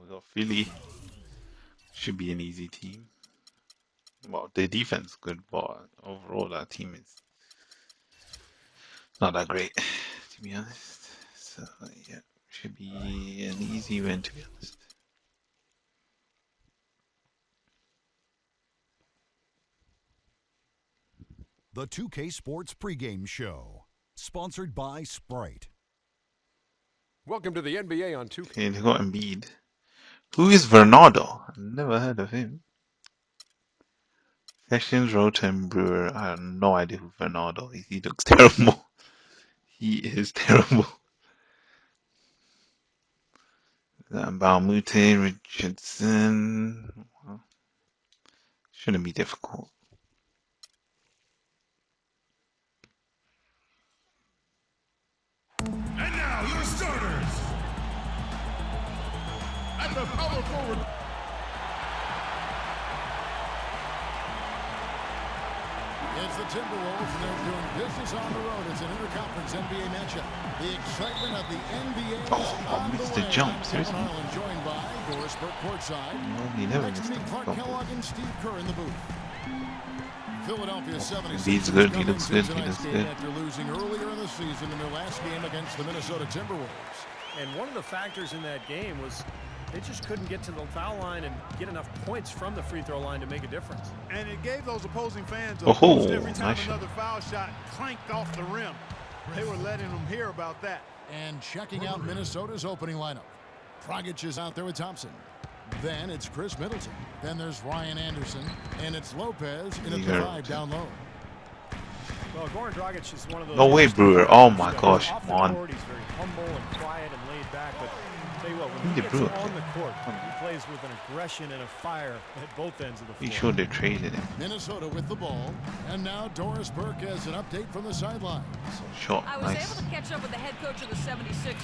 we got Philly. Should be an easy team. Well, the defense is good, but overall that team is not that great, to be honest. So yeah, should be an easy win, to be honest. The 2K Sports pregame show, sponsored by Sprite. Welcome to the NBA on 2K. Okay, they got Embiid. Who is Bernardo? I've never heard of him. Sessions, Rotem, Brewer. I have no idea who Bernardo is. He looks terrible. He is terrible. Baumute, Richardson. Well, shouldn't be difficult. And now your starters. At the power forward. It's the Timberwolves, and they're doing business on the road. It's an interconference NBA matchup. The excitement of the NBA is on missed the the way. jump. Seriously? Kevin Harlan joined by Doris Burke courtside. Well, he never Next missed to meet the Clark jump. Kellogg and Steve Kerr in the booth. Philadelphia 76ers Embiid's good. He come looks into good. He tonight's looks game good. after losing earlier in the season in their last game against the Minnesota Timberwolves. And one of the factors in that game was they just couldn't get to the foul line and get enough points from the free throw line to make a difference. And it gave those opposing fans a Oh, boost every time nice. another foul shot clanked off the rim. They were letting them hear about that. And checking out Minnesota's opening lineup. Dragic is out there with Thompson. Then it's Chris Middleton. Then there's Ryan Anderson. And it's Lopez in at the 5 down low. Well, Goran Dragic is one of those. No way, Brewer. Oh my gosh, Off come the on. court, he's very humble and quiet and laid back. But tell you what, when Who he did gets Brewer on play? the court, he plays with an aggression and a fire at both ends of the Be floor. sure they traded him. Minnesota with the ball. And now Doris Burke has an update from the sideline. Shot, I was nice. able to catch up with the head coach of the 76ers.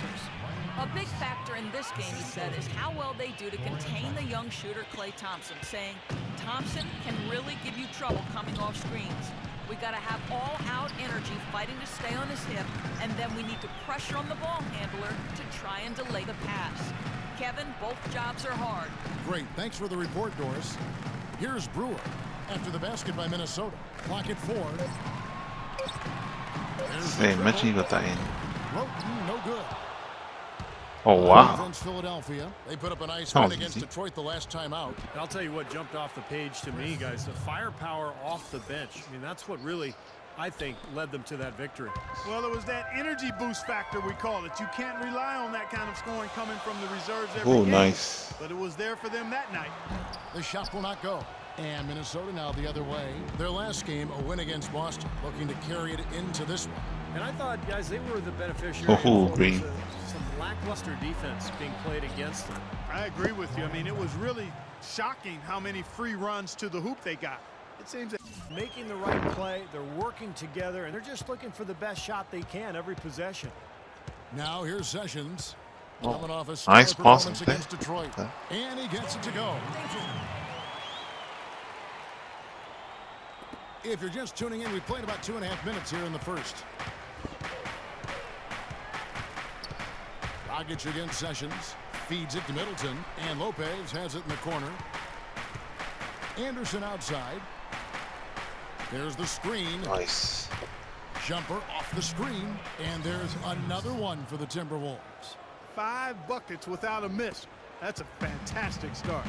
A big factor in this game, he said, is how well they do to contain the young shooter Klay Thompson, saying Thompson can really give you trouble coming off screens. We got to have all-out energy fighting to stay on his hip, and then we need to pressure on the ball handler to try and delay the pass. Kevin, both jobs are hard. Great. Thanks for the report, Doris. Here's Brewer after the basket by Minnesota. Clock at 4. There's the Hey, imagine you dribble. got that in. Roten, no good. Oh wow. Defense Philadelphia. They put up a nice Sounds win against easy. Detroit the last time out. And I'll tell you what jumped off the page to me, guys, the firepower off the bench. I mean, that's what really, I think, led them to that victory. Well, it was that energy boost factor, we call it. You can't rely on that kind of scoring coming from the reserves every Oh, game. nice. But it was there for them that night. The shot will not go. And Minnesota now the other way. Their last game, a win against Boston, looking to carry it into this one. And I thought, guys, they were the beneficiary Oh, of Green. some lackluster defense being played against them. I agree with you. I mean, it was really shocking how many free runs to the hoop they got. It seems that Making the right play, they're working together, and they're just looking for the best shot they can every possession. Now here's Sessions. Oh, Coming off a nice stellar pass performance and play. against Detroit. And he gets it to go. If you're just tuning in, we played about 2.5 minutes here in the first. Dragic against Sessions. Feeds it to Middleton. And Lopez has it in the corner. Anderson outside. There's the screen. Nice. Jumper off the screen. And there's another one for the Timberwolves. 5 buckets without a miss. That's a fantastic start.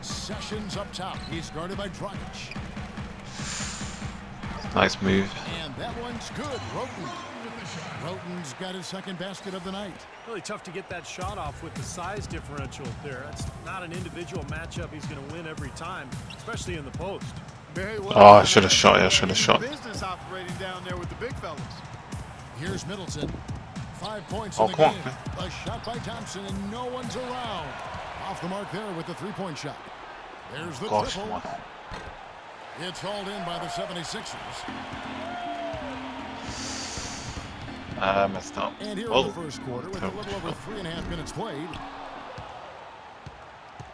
Sessions up top. He's guarded by Dragic. Nice move. And that one's good. Roten. Roten's got his second basket of the night. Really tough to get that shot off with the size differential there. That's not an individual matchup he's going to win every time, especially in the post. Very well. Oh, I should have shot. I should have shot. Business operating down there with the big fellas. Here's Middleton. 5 points Oh, in the come on, game. man. A shot by Thompson, and no one's around. Off the mark there with the three-point shot. There's the Gosh, triple. come on. It's hauled in by the 76ers. I messed up. And here in Oh. the first quarter, with a little over 3.5 minutes played,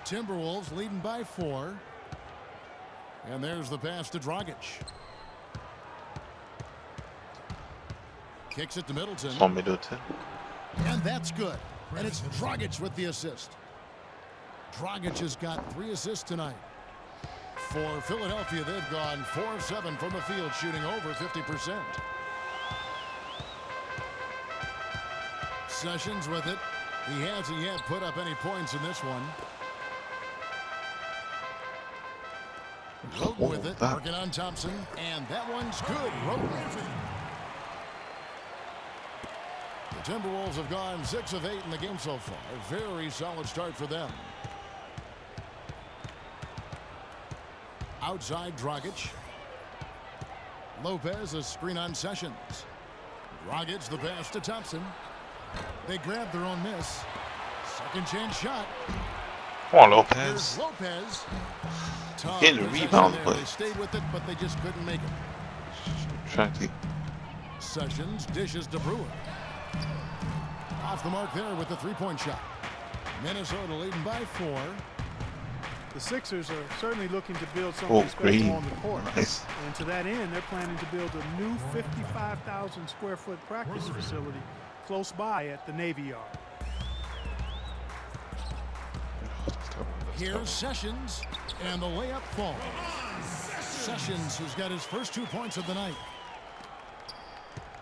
Timberwolves leading by 4. And there's the pass to Dragic. Kicks it to Middleton. On Middleton. And that's good. And it's Dragic with the assist. Dragic has got 3 assists tonight. For Philadelphia, they've gone 4 of 7 from the field, shooting over 50%. Sessions with it. He hasn't yet put up any points in this one. Roten with it, working on Thompson, and that one's good. Roten. The Timberwolves have gone 6 of 8 in the game so far. A very solid start for them. Outside Dragic. Lopez, a screen on Sessions. Dragic, the pass to Thompson. They grab their own miss. Second chance shot. Come on, Here's Lopez. Lopez. Tough Getting a possession rebound, there. but They stayed with it, but they just couldn't make it. trying to. Sessions dishes to Brewer. Off the mark there with the three-point shot. Minnesota leading by 4. The Sixers are certainly looking to build Oh, something special great. on the court. Nice. And to that end, they're planning to build a new 55,000 square foot practice facility close by at the Navy Yard. Here's Sessions, and the layup falls. Sessions, who's got his first 2 points of the night.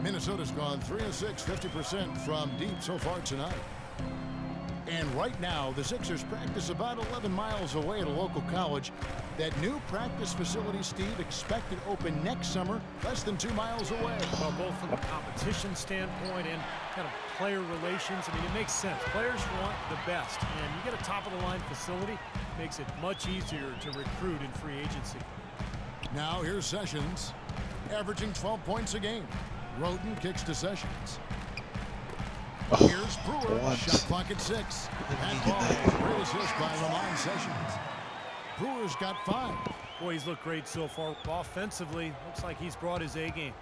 Minnesota's gone 3 of 6, 50% from deep so far tonight. And right now, the Sixers practice about 11 miles away at a local college. That new practice facility, Steve, expected to open next summer, less than 2 miles away. Well, both from a competition standpoint and kind of player relations, I mean, it makes sense. Players want the best, and you get a top-of-the-line facility, makes it much easier to recruit in free agency. Now here's Sessions, averaging 12 points a game. Roten kicks to Sessions. Here's Brewer, what? shot clock at 6. That ball is a great assist by Ramon Sessions. Brewer's got 5. Boy, he's looked great so far. Offensively, looks like he's brought his A game.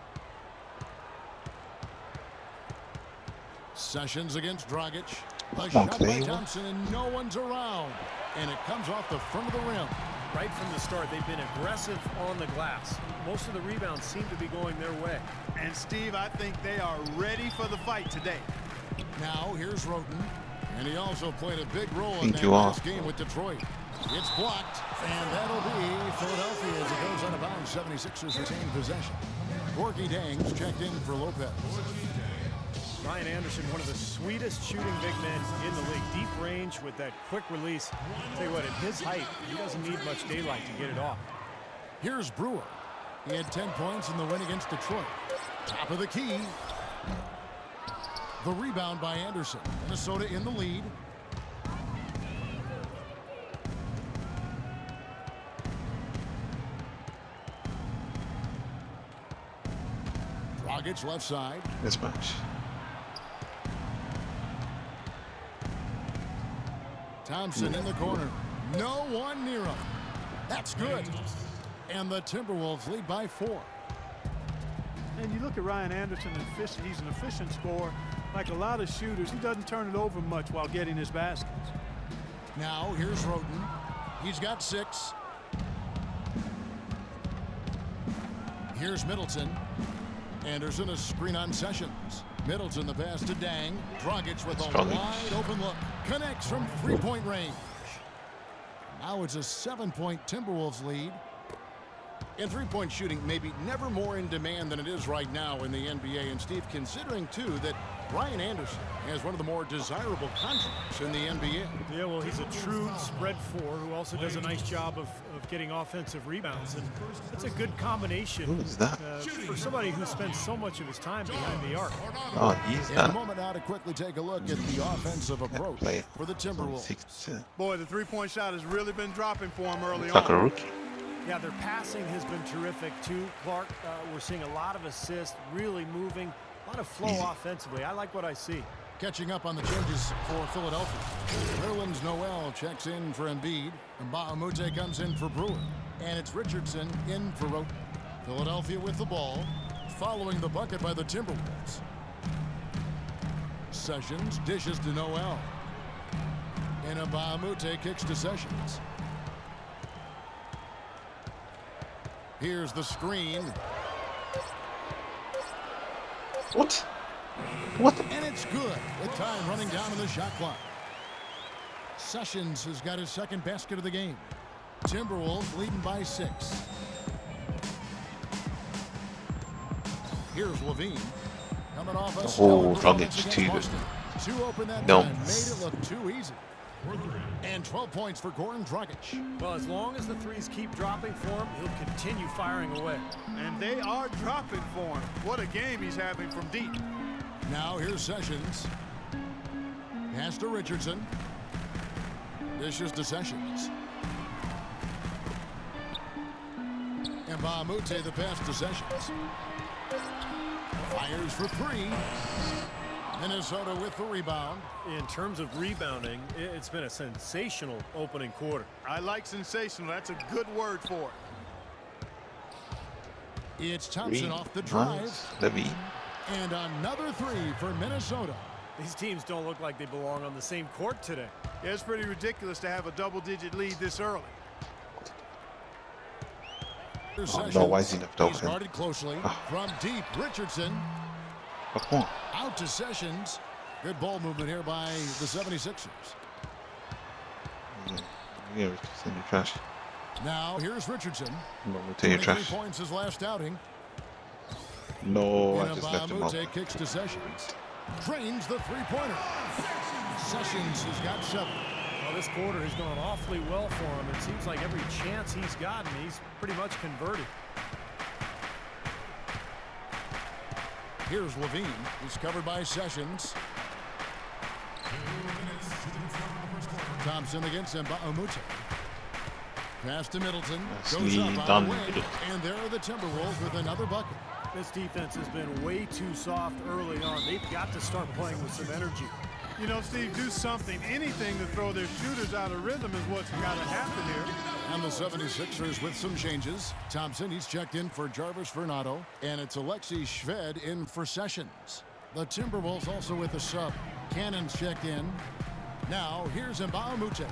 Sessions against Dragic. A on, shot by Clay. Thompson, and no one's around. And it comes off the front of the rim. Right from the start, they've been aggressive on the glass. Most of the rebounds seem to be going their way. And Steve, I think they are ready for the fight today. Now here's Roten. And he also played a big role in Think that you are. last game with Detroit. It's blocked, and that'll be Philadelphia as it goes out of bounds. 76ers retain possession. Gorky Dangs checked in for Lopez. Ryan Anderson, one of the sweetest shooting big men in the league. Deep range with that quick release. Tell you what, at his height, he doesn't need much daylight to get it off. Here's Brewer. He had 10 points in the win against Detroit. Top of the key. The rebound by Anderson. Minnesota in the lead. Dragic left side. This much. Thompson in the corner. No one near him. That's good. And the Timberwolves lead by 4. And you look at Ryan Anderson, he's an efficient scorer. Like a lot of shooters, he doesn't turn it over much while getting his baskets. Now here's Roten. He's got 6. Here's Middleton. Anderson, a screen on Sessions. Middleton, the pass to Dang. Dragic with a wide open look. Connects from three-point range. Now it's a 7-point Timberwolves lead. And three-point shooting maybe never more in demand than it is right now in the NBA. And Steve, considering too that Ryan Anderson has one of the more desirable contracts in the NBA. Yeah, well, he's a true spread four who also does a nice job of getting offensive rebounds. And that's a good combination Who is that? for somebody who spends so much of his time behind the arc. Oh, he's In a not. moment now to quickly take a look at the offensive approach Play. for the Timberwolves. 6%. Boy, the three-point shot has really been dropping for him early Looks like a on. rookie. Yeah, their passing has been terrific too. Clark, we're seeing a lot of assists, really moving, a lot of flow offensively. I like what I see. Catching up on the changes for Philadelphia. Nerlens Noel checks in for Embiid. And Bahamute comes in for Brewer. And it's Richardson in for Roten. Philadelphia with the ball, following the bucket by the Timberwolves. Sessions dishes to Noel. And Bahamute kicks to Sessions. Here's the screen. What? What? And it's good with time running down on the shot clock. Sessions has got his second basket of the game. Timberwolves leading by 6. Here's Levine. Coming off a stellar performance against Boston. 2 open that time. Made it look too easy. And 12 points for Goran Dragic. Well, as long as the threes keep dropping for him, he'll continue firing away. And they are dropping for him. What a game he's having from deep. Now here's Sessions. Pass to Richardson. Dishes to Sessions. And Bahamute the pass to Sessions. Fires for 3. Minnesota with the rebound. In terms of rebounding, it's been a sensational opening quarter. I like sensational. That's a good word for it. It's Thompson off the drive. Levy. And another 3 for Minnesota. These teams don't look like they belong on the same court today. Yeah, it's pretty ridiculous to have a double-digit lead this early. Oh, no, why is he left open? Guarded closely from deep. Richardson. Oh, come on. Out to Sessions. Good ball movement here by the 76ers. Yeah, Richardson, you're trash. Now here's Richardson. No, we'll take your trash. 3 points his last outing. No, I And just left him up. Bahamute kicks to Sessions. Drains the 3-pointer. Sessions has got 7. Well, this quarter has gone awfully well for him. It seems like every chance he's gotten, he's pretty much converted. Here's Levine. He's covered by Sessions. Thompson against Bahamute. Pass to Middleton. Goes up on the wing. And there are the Timberwolves with another bucket. This defense has been way too soft early on. They've got to start playing with some energy. You know, Steve, do something, anything to throw their shooters out of rhythm is what's got to happen here. And the 76ers with some changes. Thompson, he's checked in for Jarvis Vernado. And it's Alexei Shved in for Sessions. The Timberwolves also with a sub. Cannon's checked in. Now, here's Bahamute.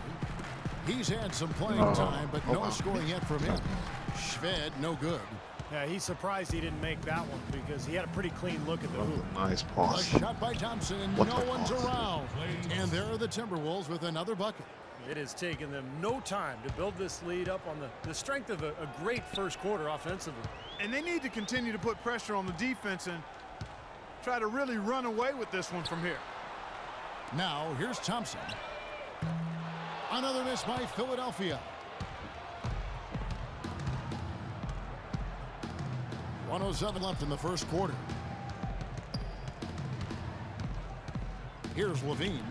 He's had some playing time, but no scoring yet from him. Shved, no good. Yeah, he's surprised he didn't make that one because he had a pretty clean look at the hoop. Nice A pass. shot by Thompson, and no one's around. And there are the Timberwolves with another bucket. It has taken them no time to build this lead up on the strength of a great first quarter offensively. And they need to continue to put pressure on the defense and try to really run away with this one from here. Now, here's Thompson. Another miss by Philadelphia. 1:07 left in the first quarter. Here's Levine.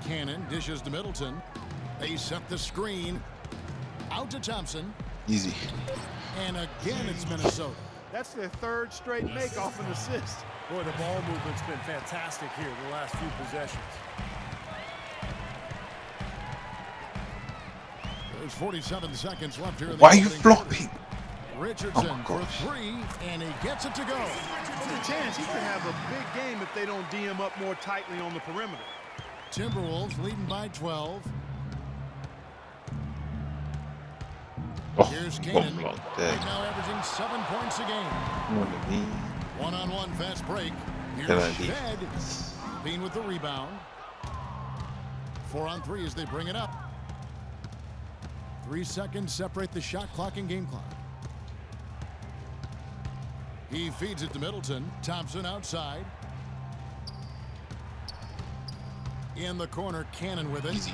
Cannon dishes to Middleton. They set the screen. Out to Thompson. Easy. And again, it's Minnesota. That's their third straight make off an assist. Boy, the ball movement's been fantastic here the last few possessions. There's 47 seconds left here. Why are you flopping? Richardson for 3, and he gets it to go. There's a chance he could have a big game if they don't D him up more tightly on the perimeter. Timberwolves leading by 12. Here's Cannon. Right now averaging 7 points a game. One-on-one fast break. Here's Shved. Bean with the rebound. 4-on-3 as they bring it up. 3 seconds separate the shot clock and game clock. He feeds it to Middleton. Thompson outside. In the corner, Cannon with it. Easy.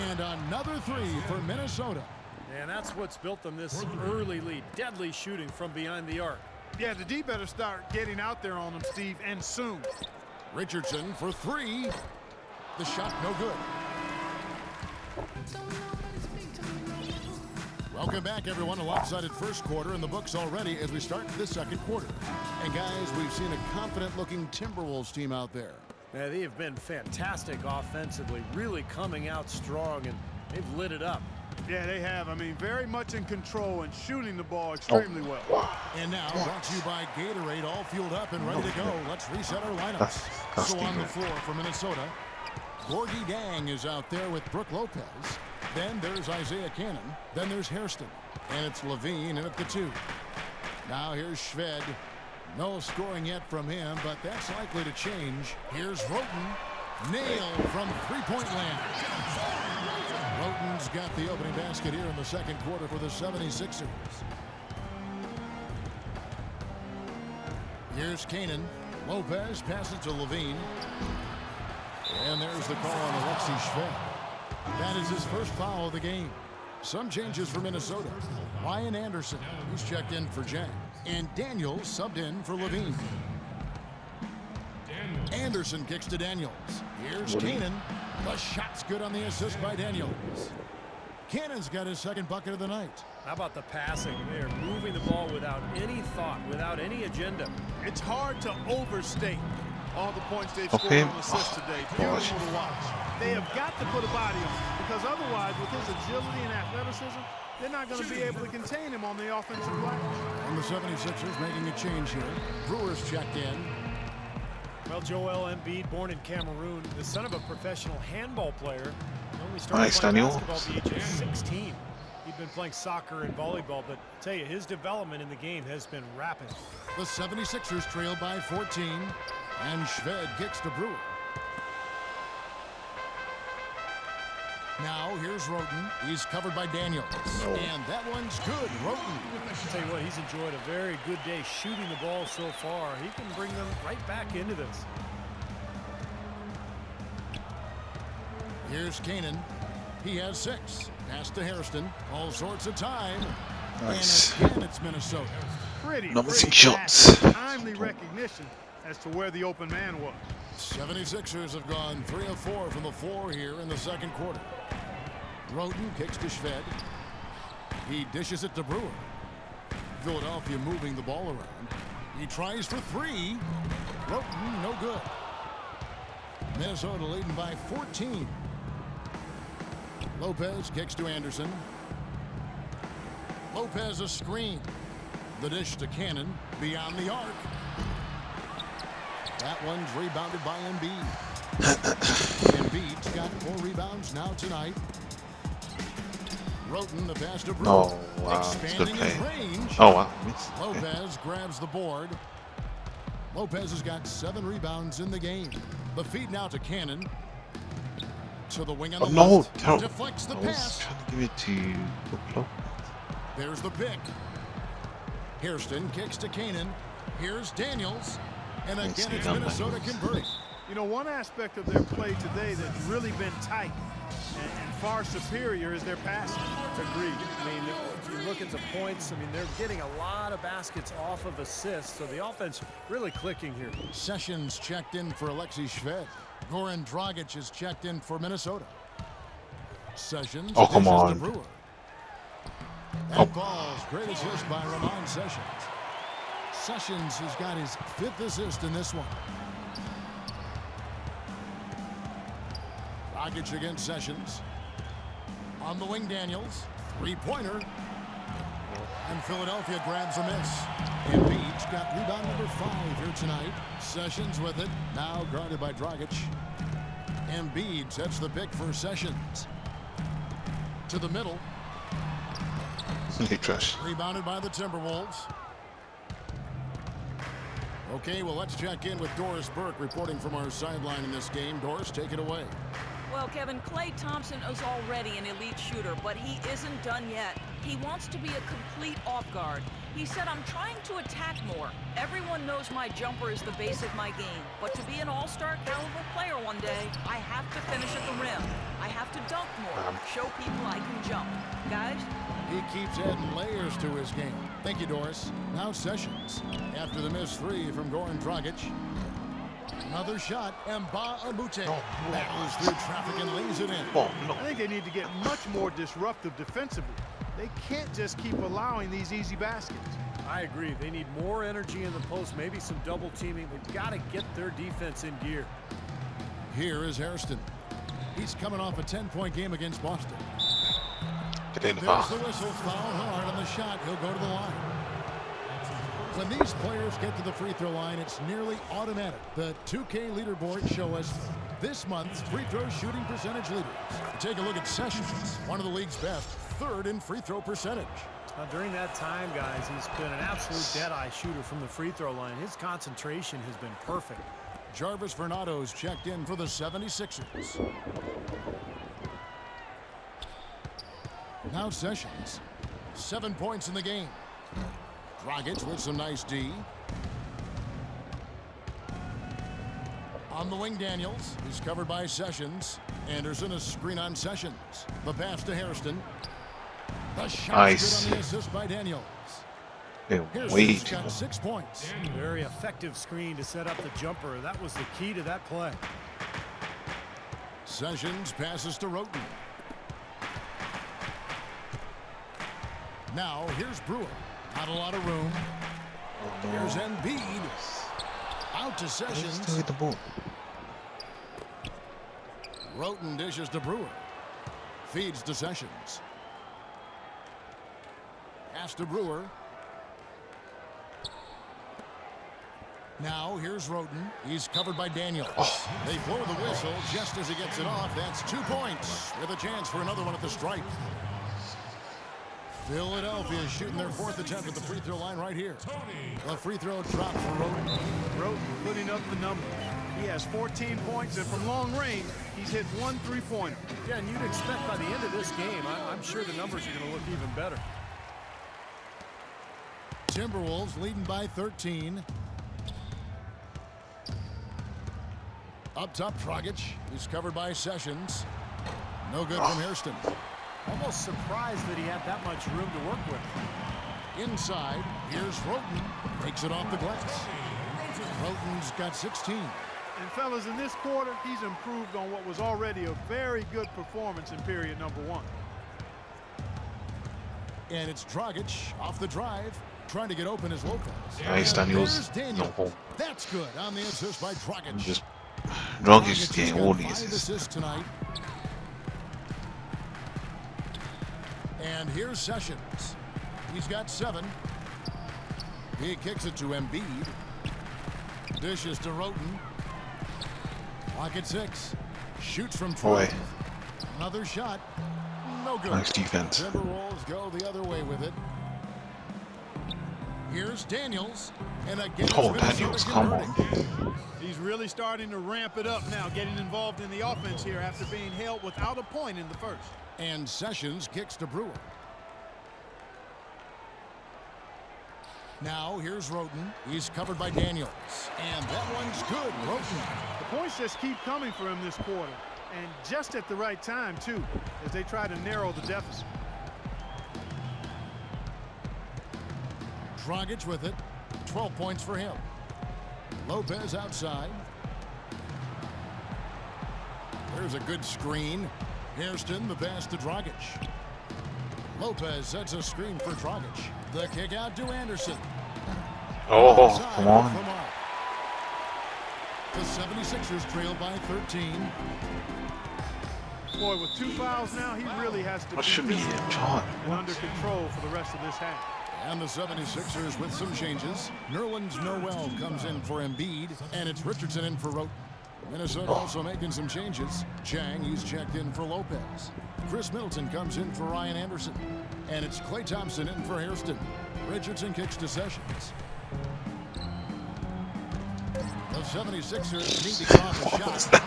And another 3 for Minnesota. And that's what's built them this early lead. Deadly shooting from behind the arc. Yeah, the D better start getting out there on them, Steve, and soon. Richardson for 3. The shot no good. Welcome back, everyone. A lopsided first quarter in the books already as we start the second quarter. And guys, we've seen a confident-looking Timberwolves team out there. Yeah, they have been fantastic offensively, really coming out strong, and they've lit it up. Yeah, they have. I mean, very much in control and shooting the ball extremely well. And now, brought to you by Gatorade, all fueled up and ready to go. Let's reset our lineups. So on the floor for Minnesota, Gorgie Dang is out there with Brooke Lopez. Then there's Isaiah Cannon. Then there's Hairston. And it's Levine in at the 2. Now here's Shved. No scoring yet from him, but that's likely to change. Here's Roten. Nail from three-point land. Roten's got the opening basket here in the second quarter for the 76ers. Here's Kanan. Lopez passes to Levine. And there's the call on Alexei Shved. That is his first foul of the game. Some changes for Minnesota. Ryan Anderson, who's checked in for Jack. And Daniels subbed in for Levine. Anderson kicks to Daniels. Here's Kanan. The shot's good on the assist by Daniels. Cannon's got his second bucket of the night. How about the passing? They're moving the ball without any thought, without any agenda. It's hard to overstate all the points they've scored on assists today. Beautiful to watch. They have got to put a body on him, because otherwise, with his agility and athleticism, they're not going to be able to contain him on the offensive glass. And the 76ers making a change here. Brewers checked in. Well, Joel Embiid, born in Cameroon, the son of a professional handball player. He only started Nice, playing Daniel. basketball at the age of 16. He'd been playing soccer and volleyball, but I tell you, his development in the game has been rapid. The 76ers trail by 14, and Shved kicks to Brewer. Now here's Roten. He's covered by Daniels. And that one's good. Roten. I'll tell you what, he's enjoyed a very good day shooting the ball so far. He can bring them right back into this. Here's Kanan. He has 6. Pass to Hairston. All sorts of time. Nice. And again, it's Minnesota. Pretty shots. fast, timely recognition as to where the open man was. 76ers have gone 3 of 4 from the floor here in the second quarter. Roten kicks to Shved. He dishes it to Brewer. Philadelphia moving the ball around. He tries for 3. Roten, no good. Minnesota leading by 14. Lopez kicks to Anderson. Lopez a screen. The dish to Cannon beyond the arc. That one's rebounded by Embiid. Embiid's got 4 rebounds now tonight. Roten the pass to Brewer. Oh, wow. It's good Expanding his play. range. Oh, wow. Missed. Lopez grabs the board. Lopez has got 7 rebounds in the game. The feed now to Cannon. To the wing on the left. No. Deflects the I was pass. trying to give it to Buffalo. There's the pick. Hairston kicks to Kanan. Here's Daniels. And again, it's Minnesota converting. You know, one aspect of their play today that's really been tight and far superior is their passing. Agreed. I mean, if you look at the points, I mean, they're getting a lot of baskets off of assists, so the offense really clicking here. Sessions checked in for Alexei Shved. Goran Dragic is checked in for Minnesota. Sessions. Oh, come dishes to on. Brewer. That ball's great assist by Ramon Sessions. Sessions has got his 5th assist in this one. Dragic against Sessions. On the wing, Daniels. 3-pointer. And Philadelphia grabs a miss. Embiid's got rebound number 5 here tonight. Sessions with it. Now guarded by Dragic. Embiid sets the pick for Sessions. To the middle. Trash. Rebounded by the Timberwolves. Okay, well, let's check in with Doris Burke reporting from our sideline in this game. Doris, take it away. Well, Kevin, Klay Thompson is already an elite shooter, but he isn't done yet. He wants to be a complete off guard. He said, I'm trying to attack more. Everyone knows my jumper is the base of my game, but to be an all-star caliber player one day, I have to finish at the rim. I have to dunk more, show people I can jump. Guys? He keeps adding layers to his game. Thank you, Doris. Now Sessions. After the missed 3 from Goran Dragic. Another shot, and Mbah-a-Moute battles through traffic and lays it in. I think they need to get much more disruptive defensively. They can't just keep allowing these easy baskets. I agree. They need more energy in the post, maybe some double teaming. They've got to get their defense in gear. Here is Hairston. He's coming off a 10-point game against Boston. Get in. There's the whistle, foul hard on the shot. He'll go to the line. When these players get to the free throw line, it's nearly automatic. The 2K leaderboard show us this month's free throw shooting percentage leaders. Take a look at Sessions, one of the league's best, third in free throw percentage. Now, during that time, guys, he's been an absolute dead-eye shooter from the free throw line. His concentration has been perfect. Jarvis Vernado's checked in for the 76ers. Now Sessions. 7 points in the game. Dragic with some nice D. On the wing, Daniels. He's covered by Sessions. Anderson, a screen on Sessions. The pass to Hairston. The shot's good on the assist by Daniels. Hairston's got 6 points. Very effective screen to set up the jumper. That was the key to that play. Sessions passes to Roten. Now here's Brewer. Not a lot of room. Here's Embiid. Out to Sessions. Roten dishes to Brewer. Feeds to Sessions. Pass to Brewer. Now here's Roten. He's covered by Daniels. They blow the whistle just as he gets it off. That's 2 points with a chance for another one at the stripe. Philadelphia shooting their 4th attempt at the free throw line right here. A free throw drop for Roten. Roten putting up the number. He has 14 points, and from long range, he's hit 1 3-pointer. Yeah, and you'd expect by the end of this game, I'm sure the numbers are going to look even better. Timberwolves leading by 13. Up top, Dragic. He's covered by Sessions. No good from Hairston. Almost surprised that he had that much room to work with. Inside, here's Roten. Takes it off the glass. Roten's got 16. And fellas, in this quarter, he's improved on what was already a very good performance in period number 1. And it's Dragic off the drive, trying to get open as Lopez. Nice, Daniels. Daniels. That's good on the assist by Dragic. Just Dragic is getting all these assists tonight. And here's Sessions. He's got 7. He kicks it to Embiid. Dishes to Roten. Clock at 6. Shoots from 12. Another shot. No good. Nice defense. Timberwolves go the other way with it. Here's Daniels. And again, Daniels, come on. He's really starting to ramp it up now, getting involved in the offense here after being held without a point in the first. And Sessions kicks to Brewer. Now here's Roten. He's covered by Daniels. And that one's good. Roten. The points just keep coming for him this quarter. And just at the right time, too, as they try to narrow the deficit. Dragic with it. 12 points for him. Lopez outside. There's a good screen. Hairston, the pass to Dragic. Lopez sets a screen for Dragic. The kick out to Anderson. Oh, come on. The 76ers trail by 13. Boy, with 2 fouls now, he really has to What should be John? and under control for the rest of this half. And the 76ers with some changes. Nerlens Noel comes in for Embiid, and it's Richardson in for Roten. Minnesota also making some changes. Chang, he's checked in for Lopez. Chris Middleton comes in for Ryan Anderson. And it's Klay Thompson in for Hairston. Richardson kicks to Sessions. The 76ers need to cause a shot.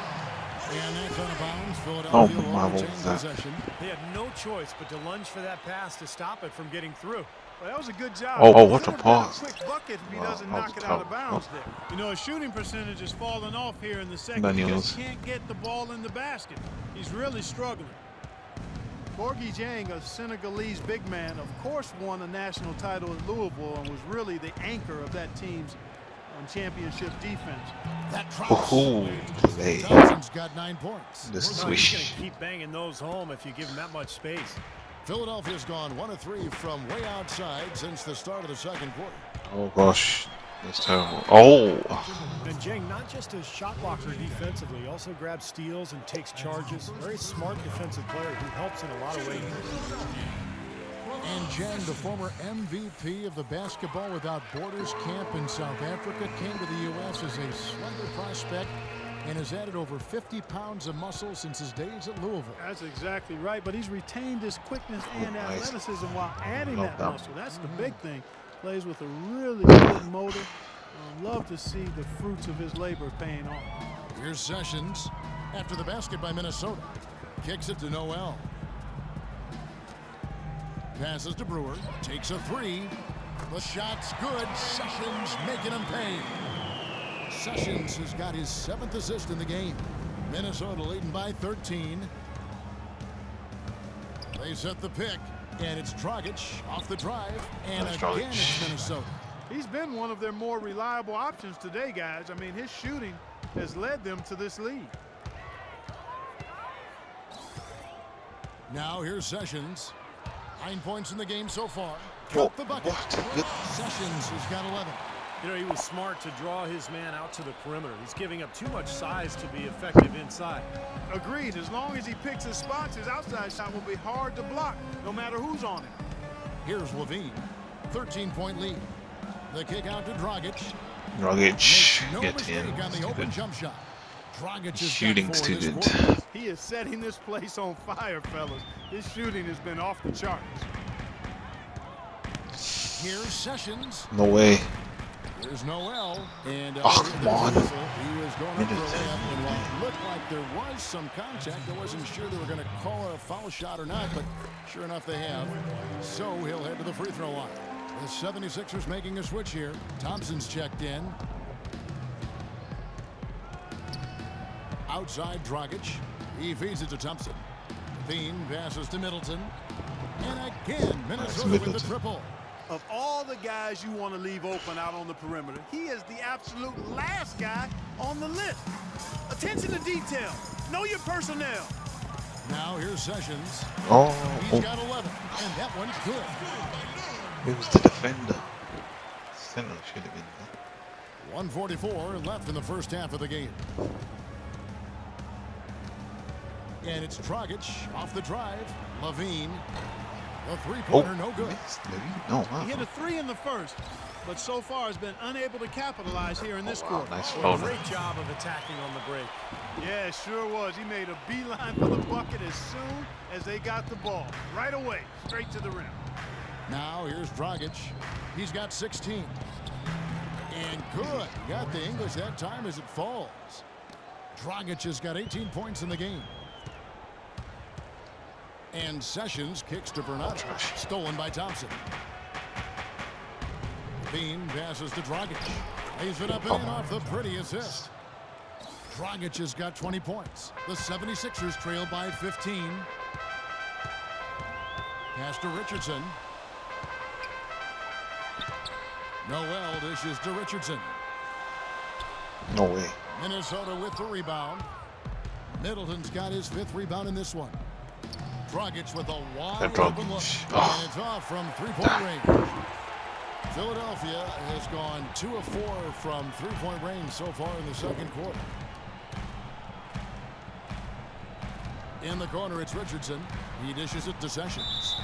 And that's out of bounds. Philadelphia will retain possession. They had no choice but to lunge for that pass to stop it from getting through. Well, that was a good job. Oh, what a pass. Quick bucket if he doesn't knock it out of bounds there. You know, his shooting percentage is falling off here in the second. Daniels. He just can't get the ball in the basket. He's really struggling. Gorgui Dieng, a Senegalese big man, of course won a national title at Louisville and was really the anchor of that team's championship defense. That Play. Thompson's got 9 points. The He's swish. going to keep banging those home if you give him that much space. Philadelphia's gone 1 of 3 from way outside since the start of the second quarter. Oh gosh, that's terrible. Oh, And Dieng, not just a shot blocker defensively, he also grabs steals and takes charges. Very smart defensive player who helps in a lot of ways. And Dieng, the former MVP of the Basketball Without Borders camp in South Africa, came to the U.S. as a slender prospect and has added over 50 pounds of muscle since his days at Louisville. That's exactly right, but he's retained his quickness and athleticism while adding that muscle. That's the big thing. Plays with a really good motor. Love to see the fruits of his labor paying off. Here's Sessions after the basket by Minnesota. Kicks it to Noel. Passes to Brewer. Takes a three. The shot's good. Sessions making him pay. Sessions has got his 7th assist in the game. Minnesota leading by 13. They set the pick, and it's Dragic off the drive, and again it's Minnesota. He's been one of their more reliable options today, guys. I mean, his shooting has led them to this lead. Now here's Sessions. 9 points in the game so far. Cut the bucket. Sessions has got 11. You know, he was smart to draw his man out to the perimeter. He's giving up too much size to be effective inside. Agreed. As long as he picks his spots, his outside shot will be hard to block, no matter who's on him. Here's Levine. 13-point lead. The kick out to Dragic. Dragic, No get mistake in. on the open jump shot. Dragic is Shooting student. He is setting this place on fire, fellas. His shooting has been off the charts. Here's Sessions. No way. Here's Noel. And come on. He was going up for a layup, and while it looked like there was some contact, I wasn't sure they were going to call a foul shot or not, but sure enough they have. So he'll head to the free throw line. The 76ers making a switch here. Thompson's checked in. Outside Dragic. He feeds it to Thompson. Levine passes to Middleton. And again, Minnesota with the triple. Of all the guys you want to leave open out on the perimeter, he is the absolute last guy on the list. Attention to detail. Know your personnel. Now here's Sessions. He's got 11, and that one's good. It was the defender. Center should have been there. 1:44 left in the first half of the game. And it's Dragic off the drive. Levine. The three-pointer no good. No, He hit a three in the first, but so far has been unable to capitalize here in this quarter. Nice Well, foul. great job of attacking on the break. Yeah, it sure was. He made a beeline for the bucket as soon as they got the ball. Right away, straight to the rim. Now here's Dragic. He's got 16. And good. Got the English that time as it falls. Dragic has got 18 points in the game. And Sessions kicks to Bernardo. Stolen by Thompson. Bean passes to Dragic. Lays it up and in off the pretty assist. Dragic has got 20 points. The 76ers trail by 15. Pass to Richardson. Noel dishes to Richardson. No way. Minnesota with the rebound. Middleton's got his 5th rebound in this one. Dragic with a wide open look. And it's off from three-point range. Philadelphia has gone 2 of 4 from three-point range so far in the second quarter. In the corner, it's Richardson. He dishes it to Sessions.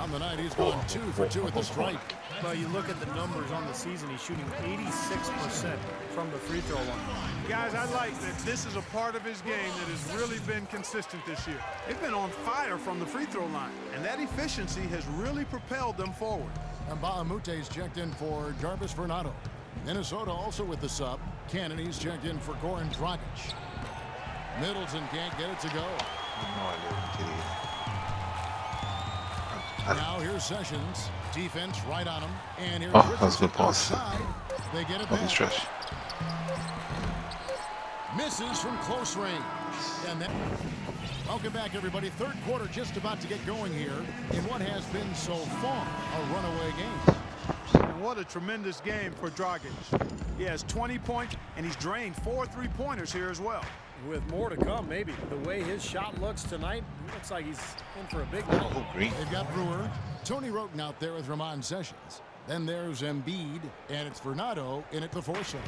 On the night, he's gone 2 for 2 at the stripe. Well, you look at the numbers on the season, he's shooting 86% from the free throw line. Guys, I like that this is a part of his game that has really been consistent this year. They've been on fire from the free throw line, and that efficiency has really propelled them forward. And Baamute's checked in for Jarvis Bernardo. Minnesota also with the sub. Kennedy's checked in for Goran Dragic. Middleton can't get it to go. Now here's Sessions. Defense right on him. And here's that's a good pass. outside. They get it back. Stretch. Misses from close range. And then, welcome back, everybody. Third quarter just about to get going here in what has been so far a runaway game. And what a tremendous game for Dragic. He has 20 points, and he's drained 4 3-pointers here as well. With more to come, maybe. The way his shot looks tonight, it looks like he's in for a big night. They've got Brewer, Tony Roten out there with Ramon Sessions. Then there's Embiid, and it's Bernardo in at the 4 slot.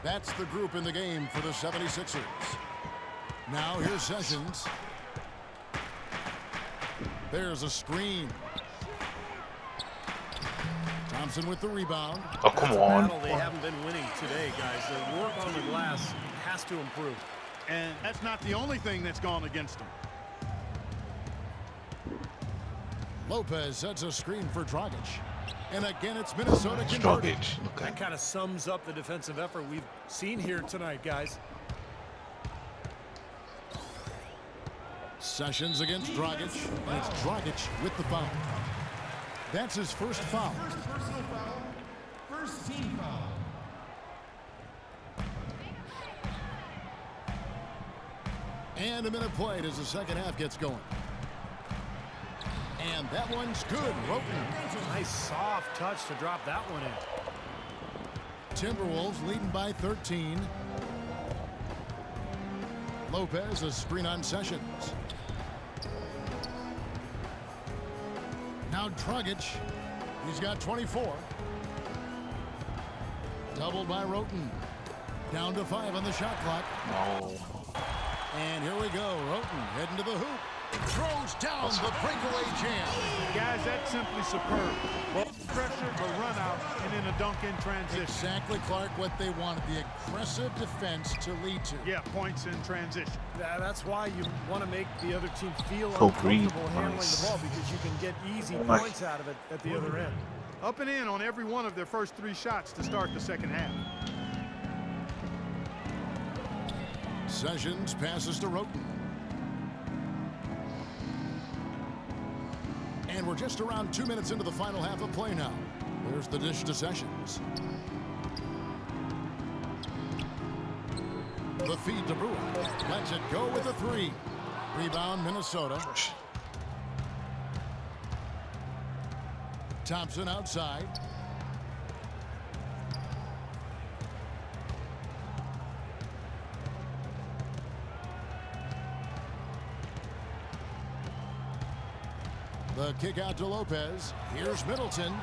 That's the group in the game for the 76ers. Now here's Sessions. There's a screen. Thompson with the rebound. Oh, come on. Battle they haven't been winning today, guys. Their work on the glass has to improve. And that's not the only thing that's gone against them. Lopez sets a screen for Dragic. And again, it's Minnesota converted. That kind of sums up the defensive effort we've seen here tonight, guys. Sessions against Dragic. And it's Dragic with the foul. That's his first foul. First personal foul. First team foul. And a minute played as the second half gets going. And that one's good. Roten. Nice soft touch to drop that one in. Timberwolves leading by 13. Lopez a screen on Sessions. Now Dragic. He's got 24. Doubled by Roten. Down to 5 on the shot clock. No. And here we go. Roten heading to the hoop. Throws down the breakaway jam. Guys, that's simply superb. Both pressure, the run out, and then a dunk in transition. Exactly, Clark, what they wanted. The aggressive defense to lead to. Yeah, points in transition. That's why you want to make the other team feel So green. uncomfortable handling Nice. the ball, because you can get easy Oh my. points out of it at the other end. Up and in on every one of their first 3 shots to start the second half. Sessions passes to Roten. And we're just around 2 minutes into the final half of play now. There's the dish to Sessions. The feed to Brewer. Lets it go with a 3. Rebound Minnesota. Thompson outside. The kick out to Lopez. Here's Middleton.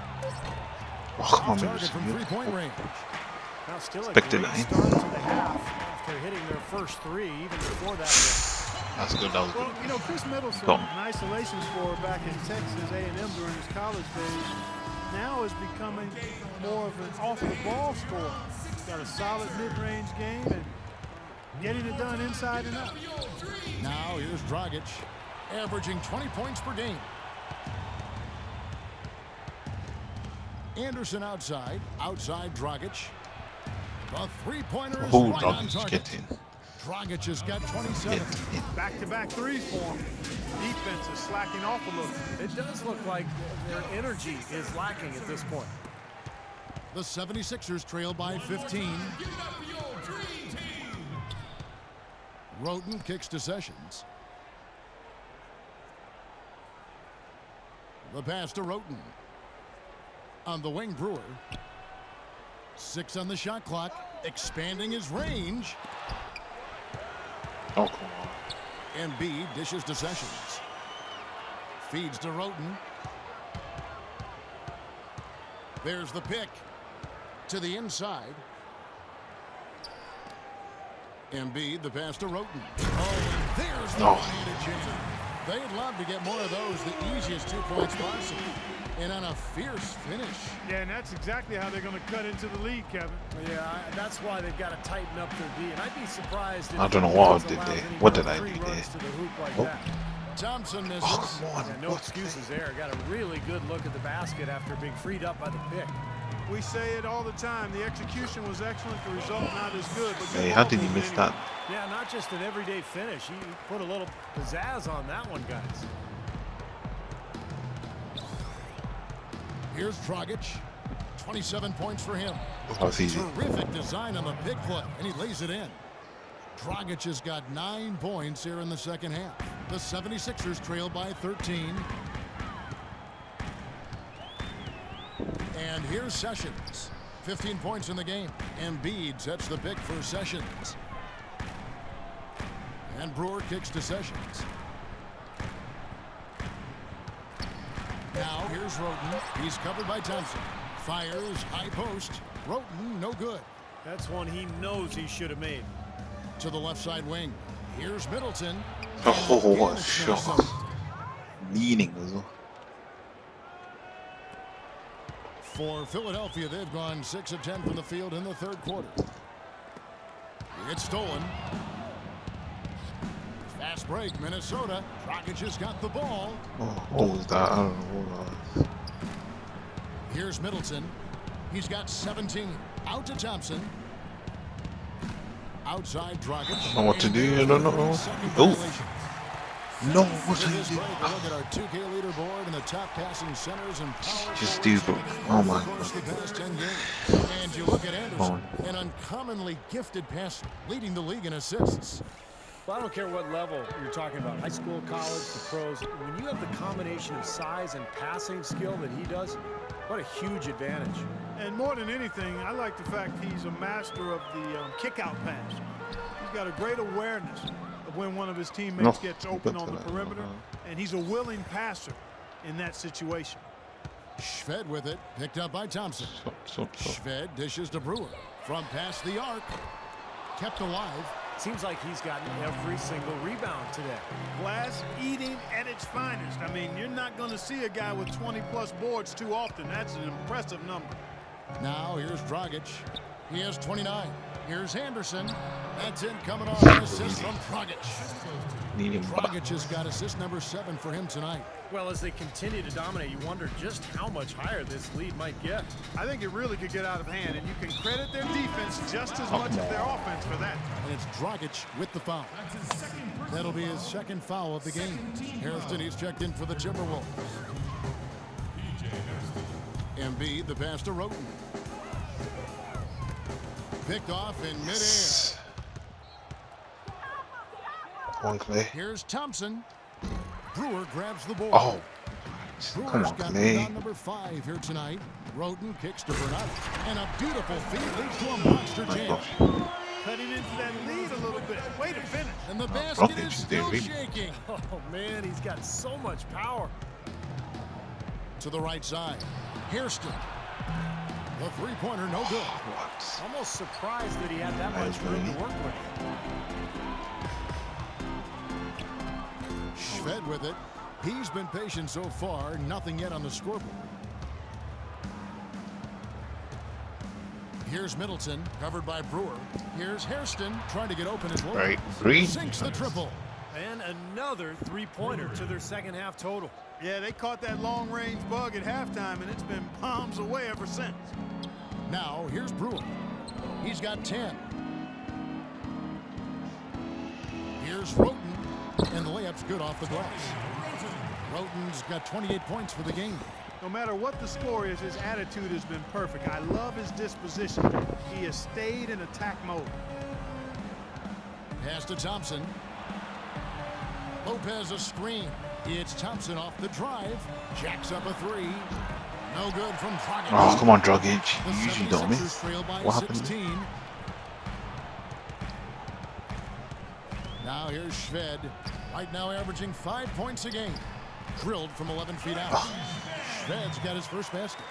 Oh, come on, Target from three-point range. Now still a Expected great nine. start to the half after hitting their first 3, even before that. That's good. That was Well, good. you know, Chris Middleton, Go. an isolation scorer back in Texas A&M during his college days, now is becoming more of an off-the-ball scorer. He's got a solid mid-range game and getting it done inside and out. Now here's Dragic, averaging 20 points per game. Anderson outside Dragic. The three-pointer is Oh, right on Dragic, target. get in. Dragic has got 27. Back-to-back threes for him. Defense is slacking off a little. It does look like their energy is lacking at this point. The 76ers trail by 15. Roten kicks to Sessions. The pass to Roten. On the wing, Brewer. 6 on the shot clock, expanding his range. Oh, come on. Embiid dishes to Sessions. Feeds to Roten. There's the pick to the inside. Embiid, the pass to Roten. Oh, and there's the advantage. They'd love to get more of those, the easiest 2 points possible. And on a fierce finish. Yeah, and that's exactly how they're going to cut into the lead, Kevin. Yeah, that's why they've got to tighten up their D. And I'd be surprised if I don't know the what defense did they. allows any What more did I free do runs there? to the hoop like Oh. that. Thompson misses. Oh, come on. Yeah, no What? excuses there. Got a really good look at the basket after being freed up by the pick. We say it all the time. The execution was excellent. The result not as good. But Hey, how did he miss that? Yeah, not just an everyday finish. He put a little pizzazz on that one, guys. Here's Dragic. 27 points for him. That was easy. Terrific design on the big play, and he lays it in. Dragic has got 9 points here in the second half. The 76ers trail by 13. And here's Sessions. 15 points in the game. Embiid sets the pick for Sessions. And Brewer kicks to Sessions. Now here's Roten. He's covered by Thompson. Fires, high post. Roten, no good. That's one he knows he should have made. To the left side wing. Here's Middleton. Oh, And what a again, it's shot. Minnesota. Leaning as well. For Philadelphia, they've gone 6 of 10 from the field in the third quarter. It's stolen. Fast break, Minnesota. Dragic has got the ball. Oh, what was that? I don't know what that was. Here's Middleton. He's got 17. Out to Thompson. Outside Dragic. I don't know what to do. I don't know. Oh. No, what did he do? Look at our 2K leaderboard and the top passing centers and power. Just do, bro. Oh my The god. past 10 games. And you look at Anderson, an uncommonly gifted passer, leading the league in assists. Well, I don't care what level you're talking about, high school, college, the pros. When you have the combination of size and passing skill that he does, what a huge advantage. And more than anything, I like the fact he's a master of the kick-out pass. He's got a great awareness of when one of his teammates gets open on the perimeter, and he's a willing passer in that situation. Shved with it, picked up by Thompson. Shved dishes to Brewer. From past the arc, kept alive. Seems like he's gotten every single rebound today. Glass eating at its finest. I mean, you're not going to see a guy with 20-plus boards too often. That's an impressive number. Now here's Dragic. He has 29. Here's Anderson. That's in coming off an assist from Dragic. Dragic has got assist number 7 for him tonight. Well, as they continue to dominate, you wonder just how much higher this lead might get. I think it really could get out of hand, and you can credit their defense just as much as their offense for that. And it's Dragic with the foul. That'll be his second foul of the game. Harrison, he's checked in for the Timberwolves. Embiid, the pass to Roten. Picked off in midair. One Clay. Here's Thompson. Brewer grabs the ball. Oh. Brewer's Come on, got Clay. rebound number 5 here tonight. Roten kicks to Bernard. And a beautiful feed leads to a monster jam. Cutting into that lead a little bit. Way to finish. And the basket Roten is just still didn't read. shaking. Oh, man, he's got so much power. To the right side. Hairston. The three-pointer, no good. What? Almost surprised that he had that much room to work with. Shved with it. He's been patient so far. Nothing yet on the scoreboard. Here's Middleton, covered by Brewer. Here's Hairston, trying to get open as well. Right, green. Sinks the triple. And another three-pointer to their second half total. Yeah, they caught that long-range bug at halftime, and it's been bombs away ever since. Now, here's Brewer. He's got 10. Here's Roten, and the layup's good off the glass. Roten's got 28 points for the game. No matter what the score is, his attitude has been perfect. I love his disposition. He has stayed in attack mode. Pass to Thompson. Lopez a screen. It's Thompson off the drive. Jacks up a 3. No good from Dragic. Oh, come on, Dragic. The You usually don't 76ers miss. trail by What happened? 16. Now here's Shved. Right now averaging 5 points a game. Drilled from 11 feet out. Shved's got his first basket.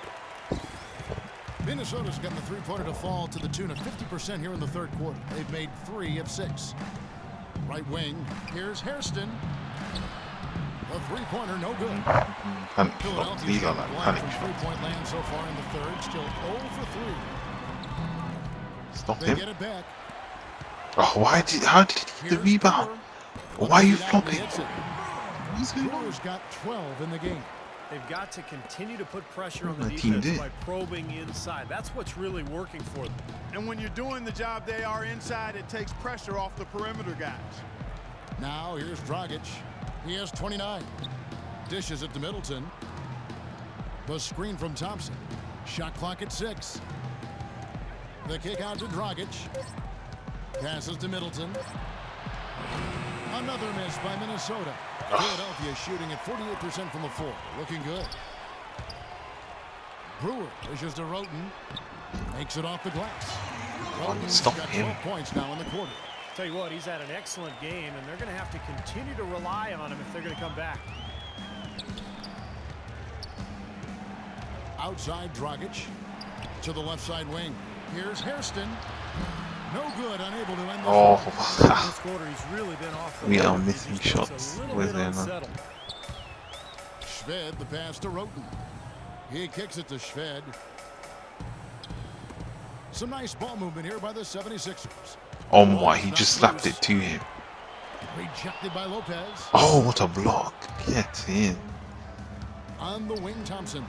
Minnesota's gotten the three-pointer to fall to the tune of 50% here in the third quarter. They've made 3 of 6. Right wing. Here's Hairston. The three-pointer, no good. Panic. Lead on that One panic from shot. three-point land so far in the third. Still 0 for 3. Stop They him. get it back. Oh, how did he get the rebound? Why are you flopping? What's going on? Brewer's got 12 in the game. They've got to continue to put pressure on the My team defense did. by probing inside. That's what's really working for them. And when you're doing the job they are inside, it takes pressure off the perimeter guys. Now here's Dragic. He has 29. Dishes it to Middleton. The screen from Thompson. Shot clock at 6. The kick out to Dragic. Passes to Middleton. Another miss by Minnesota. Philadelphia shooting at 48% from the floor. Looking good. Brewer dishes to Roten. Makes it off the glass. Roten's Stop got him. 12 points now in the quarter. Tell you what, he's had an excellent game, and they're going to have to continue to rely on him if they're going to come back. Outside Dragic to the left side wing. Here's Hairston. No good, unable to end the Oh, This quarter, he's really been off the we are board. missing He's just shots. a little Where's bit that, man? unsettled. Shved, the pass to Roten. He kicks it to Shved. Some nice ball movement here by the 76ers. Oh my, he just slapped it to him. Rejected by Lopez. Oh, what a block. Get in. On the wing, Thompson.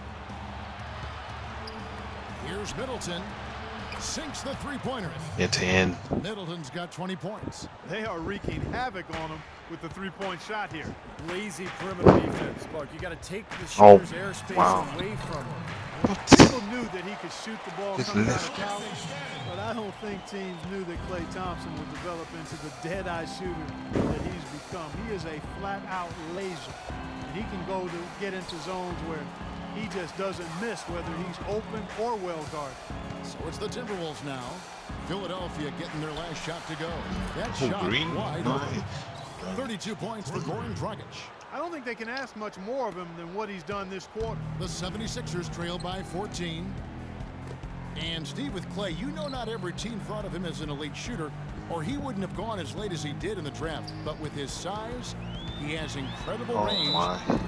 Here's Middleton. Sinks the three-pointer. Get in. Middleton's got 20 points. They are wreaking havoc on him with the three-point shot here. Lazy perimeter defense, Clark. You got to take the shooter's airspace away from him. People knew that he could shoot the ball Just coming out left. of college, but I don't think teams knew that Klay Thompson would develop into the dead-eye shooter that he's become. He is a flat-out laser. He can go to get into zones where he just doesn't miss, whether he's open or well guarded. So it's the Timberwolves now. Philadelphia getting their last shot to go. That Oh, shot green. wide Nice. open. 32 points for Goran Dragic. I don't think they can ask much more of him than what he's done this quarter. The 76ers trail by 14. And Steve, with Klay, you know not every team thought of him as an elite shooter, or he wouldn't have gone as late as he did in the draft. But with his size, he has incredible range,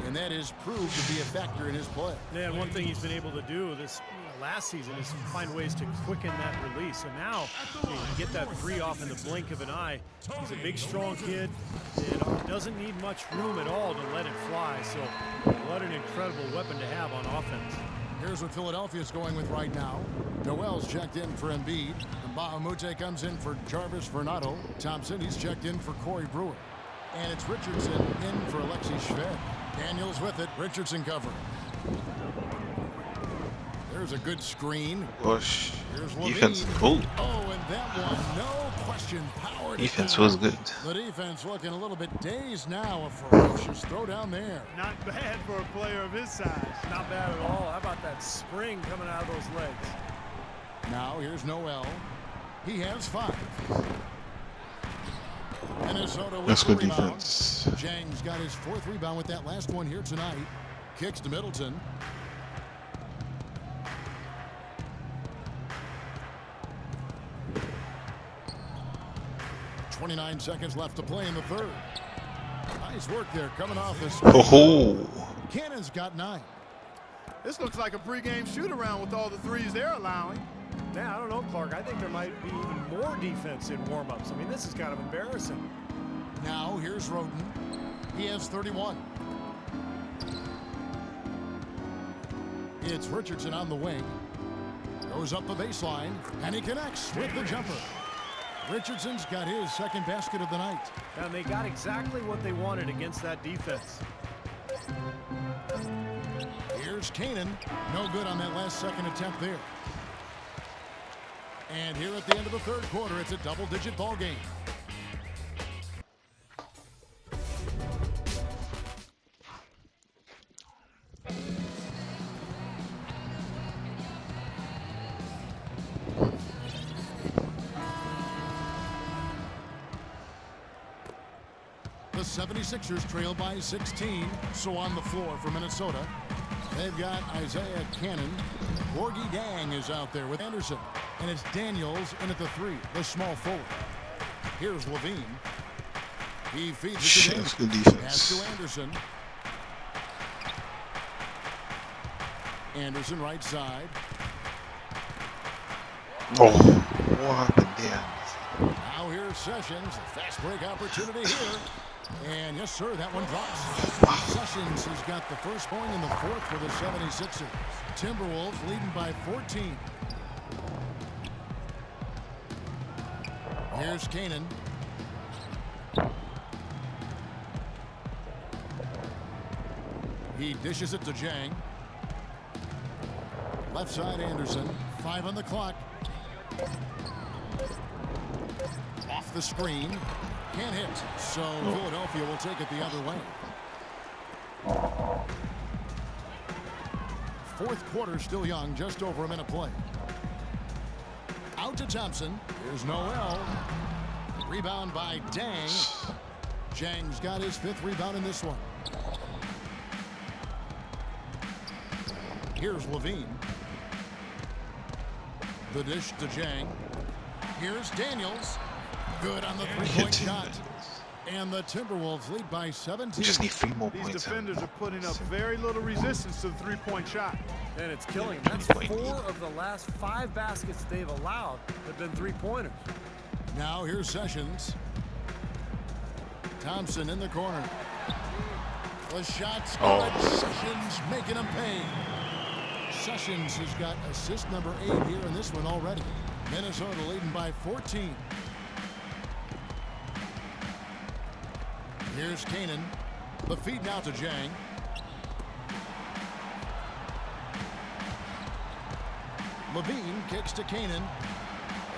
and that has proved to be a factor in his play. Yeah, and one thing he's been able to do this last season is find ways to quicken that release. So now you get that three off in the blink of an eye. He's a big, strong kid and doesn't need much room at all to let it fly. So what an incredible weapon to have on offense. Here's what Philadelphia's going with right now. Noel's checked in for Embiid. And Bahamute comes in for Jarvis Vernado. Thompson, he's checked in for Corey Brewer. And it's Richardson in for Alexei Shved. Daniels with it. Richardson covering. There's a good screen. Gosh. Here's Defense. Levine. Oh. Oh, and that one, no question, power. Defense was good. The defense looking a little bit dazed now. A ferocious throw down there. Not bad for a player of his size. Not bad at all. How about that spring coming out of those legs? Now here's Noel. He has 5. Minnesota with That's the good rebound. defense. Jang's got his 4th rebound with that last one here tonight. Kicks to Middleton. .29 seconds left to play in the third. Nice work there coming off the screen. Oh. Cannon's got 9. This looks like a pregame shoot-around with all the threes they're allowing. Yeah, I don't know, Clark. I think there might be even more defense in warm-ups. I mean, this is kind of embarrassing. Now here's Roden. He has 31. It's Richardson on the wing. Goes up the baseline, and he connects with the jumper. Richardson's got his 2nd basket of the night. And they got exactly what they wanted against that defense. Here's Canaan. No good on that last 2nd attempt there. And here at the end of the 3rd quarter, it's a double-digit ball game. The 76ers trail by 16. So on the floor for Minnesota, they've got Isaiah Cannon. Gorgie Dang is out there with Anderson. And it's Daniels in at the 3, the small forward. Here's Levine. He feeds it to Shit, Daniels. that's good defense. Pass to Anderson. Anderson right side. Oh, what happened there? Now here's Sessions. Fast break opportunity here. And yes, sir, that one drops. Sessions has got the first point in the 4th for the 76ers. Timberwolves leading by 14. Here's Canaan. He dishes it to Jang. Left side Anderson. 5 on the clock. Off the screen. Can't hit. So Philadelphia will take it the other way. 4th quarter still young. Just over a minute play. Out to Thompson. Here's Noel. Rebound by Dang. Jang's got his 5th rebound in this one. Here's Levine. The dish to Jang. Here's Daniels. Good on the 3-point shot. And the Timberwolves lead by 17. We just need 3 more These points. defenders are putting up very little resistance to the three-point shot. And it's killing them. That's 4 of the last 5 baskets they've allowed have been three-pointers. Now here's Sessions. Thompson in the corner. The shot's good. Sessions making him pay. Sessions has got assist number 8 here in this one already. Minnesota leading by 14. Here's Kanan. The feed now to Jang. Levine kicks to Kanan.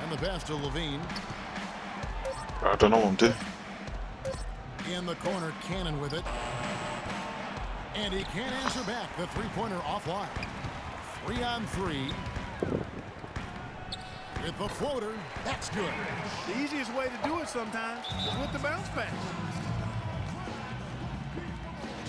And the pass to Levine. I don't know what I'm doing. In the corner, Cannon with it. And he can't answer back. The three-pointer offline. 3-on-3. With the floater, that's good. The easiest way to do it sometimes is with the bounce pass.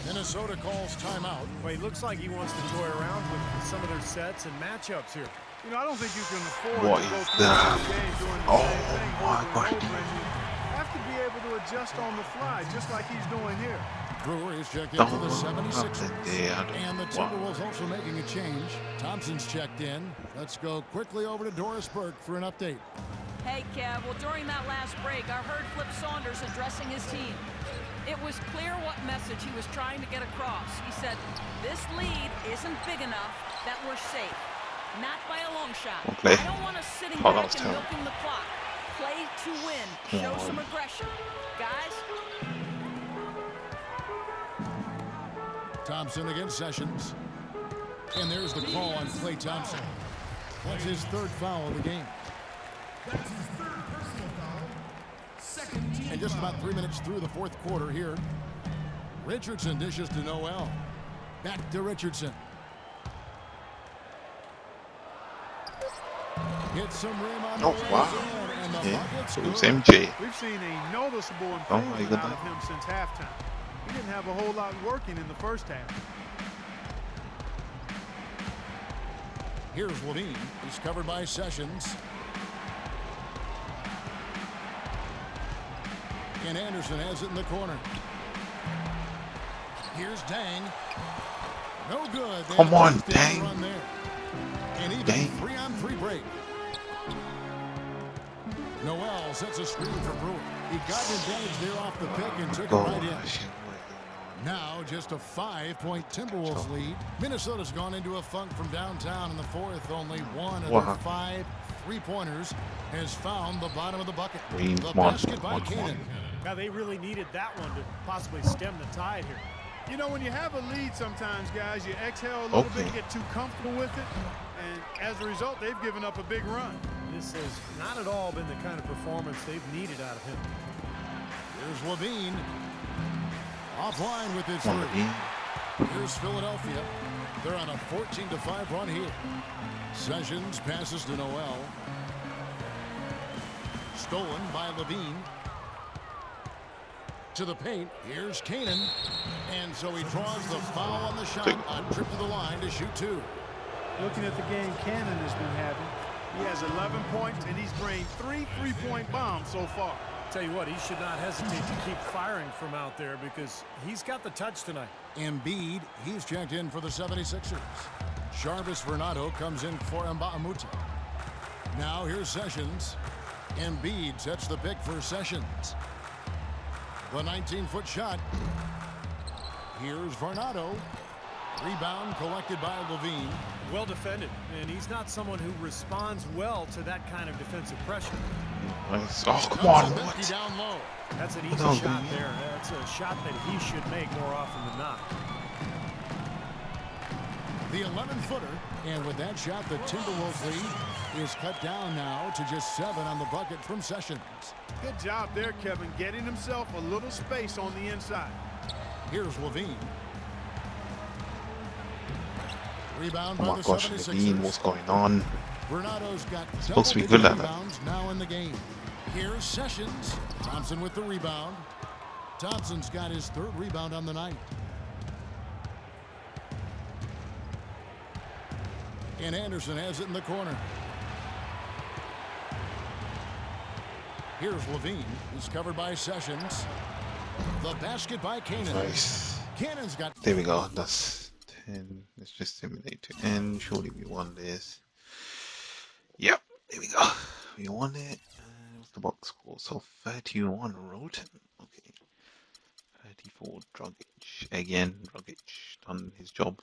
Minnesota calls timeout. Well, he looks like he wants to toy around with some of their sets and matchups here. You know, I don't think you can afford What to go is through that? the game doing the Oh same thing my over and God. over, and you have to be able to adjust on the fly, just like he's doing here. Brewer is checked in for the Oh, 76ers. yeah, And the Timberwolves also making a change. Thompson's checked in. Let's go quickly over to Doris Burke for an update. Hey, Kev. Well, during that last break, I heard Flip Saunders addressing his team. It was clear what message he was trying to get across. He said, this lead isn't big enough that we're safe. Not by a long shot. Okay. I don't want us sitting Oh, that back was and terrible. milking the clock. Play to win. Show some aggression. Guys, Thompson against Sessions. And there's the call on Klay Thompson. That's his 3rd foul of the game. That's his 3rd personal foul. 2nd team And just foul. about 3 minutes through the 4th quarter here. Richardson dishes to Noel. Back to Richardson. Hits some rim on the Oh, way wow. in, and the Yeah, bucket's it was good. MJ. We've seen a noticeable Oh, my improvement goodness. out of him since halftime. He didn't have a whole lot working in the first half. Here's Levine. He's covered by Sessions. And Anderson has it in the corner. Here's Dang. No good. They Come have a on, first down Dang. run there. And even Dang. 3-on-3 break. Noel sets a screen for Brewer. He got an advantage there off the pick and took it Oh, right in. shit. Now just a 5-point Timberwolves lead. Minnesota's gone into a funk from downtown in the 4th. Only one of their Wow. 5 3-pointers has found the bottom of the bucket. Green The monster, basket by monster. Kanan. Now, they really needed that one to possibly stem the tide here. You know, when you have a lead sometimes, guys, you exhale a little bit, Okay. get too comfortable with it, and as a result, they've given up a big run. This has not at all been the kind of performance they've needed out of him. Here's Levine. Offline with his Come on, 3. Levine. Here's Philadelphia. They're on a 14-5 run here. Sessions passes to Noel. Stolen by Levine. To the paint. Here's Kanan. And so he draws the foul on the shot. A trip to the line to shoot 2. Looking at the game Cannon has been having, he has 11 points, and he's drained 3 three-point bombs so far. Tell you what, he should not hesitate to keep firing from out there because he's got the touch tonight. Embiid, he's checked in for the 76ers. Jarvis Vernado comes in for Mbamute. Now here's Sessions. Embiid sets the pick for Sessions. The 19-foot shot. Here's Vernado. Rebound collected by Levine. Well defended, and he's not someone who responds well to that kind of defensive pressure. Nice. Oh, come on. Empty What? down low. That's an easy No, shot Lee. there. That's a shot that he should make more often than not. The 11-footer. And with that shot, the Timberwolves lead is cut down now to just 7 on the bucket from Sessions. Good job there, Kevin, getting himself a little space on the inside. Here's Levine. Rebound Oh by my the gosh, 76ers. Levine, what's going on? Vernado's got Supposed to be double-digit good at that. rebounds now in the game. Here's Sessions. Thompson with the rebound. Thompson's got his 3rd rebound on the night. And Anderson has it in the corner. Here's Levine. He's covered by Sessions. The basket by Kanan. Nice. Kanan's got. There we go. That's 10. Let's just simulate to end. Surely we won this. Yep. There we go. We won it. What's the box score? So 31 Roten. Okay. 34 Dragic. Again, Dragic done his job.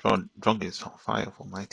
Dragic is on fire for my team.